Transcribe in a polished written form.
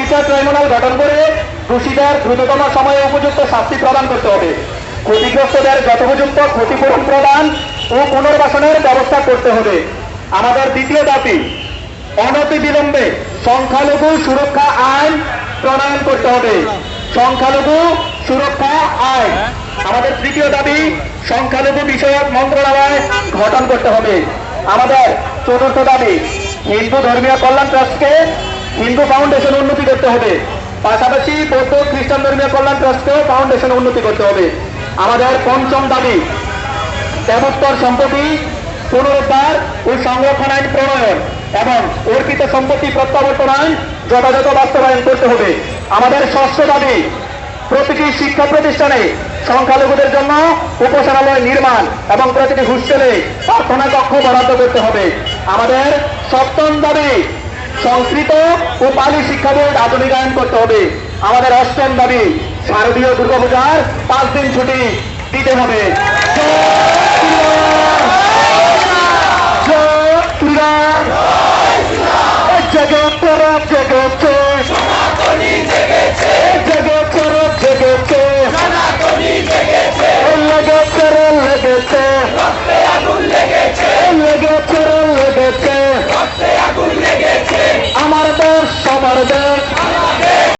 বিচার ট্রাইব্যুনাল গঠন করে দোষীদের দ্রুততম সময়ে উপযুক্ত শাস্তি প্রদান করতে হবে। ক্ষতিগ্রস্তদের যথোপযুক্ত ক্ষতিপূরণ প্রদান ও পুনর্বাসনের ব্যবস্থা করতে হবে। আমাদের দ্বিতীয় দাবি, অনতিবিলম্বে সংখ্যালঘু সুরক্ষা আইন প্রণয়ন করতে হবে। সংখ্যালঘু সুরক্ষা আইন। আমাদের তৃতীয় দাবি, সংখ্যালঘু বিষয়ক মন্ত্রণালয় গঠন করতে হবে। আমাদের চতুর্থ দাবি, হিন্দু ধর্মীয় কল্যাণ ট্রাস্টকে হিন্দু ফাউন্ডেশন উন্নতি করতে হবে। পাশাপাশি বৌদ্ধ খ্রিস্টান ধর্মীয় কল্যাণ ট্রাস্টকেও ফাউন্ডেশন উন্নতি করতে হবে। আমাদের পঞ্চম দাবি, দেবোত্তর সম্পত্তি পুনরুদ্ধার ও সংরক্ষণ আইন প্রণয়ন এবং অর্পিত সম্পত্তি প্রত্যাবর্তন আইন যথাযথ বাস্তবায়ন করতে হবে। আমাদের ষষ্ঠ দাবি, প্রতিটি শিক্ষা প্রতিষ্ঠানে সংখ্যালঘুদের জন্য উপাসনালয় নির্মাণ এবং প্রতিটি হোস্টেলে প্রার্থনা কক্ষ বরাদ্দ করতে হবে। আমাদের সপ্তম দাবি, সংস্কৃত ও পালি শিক্ষা বোর্ড আধুনিকায়ন করতে হবে। আমাদের অষ্টম দাবি, শারদীয় দুর্গাপূজার 5 দিন ছুটি দিতে হবে। আমার দেশ সবার দেশ।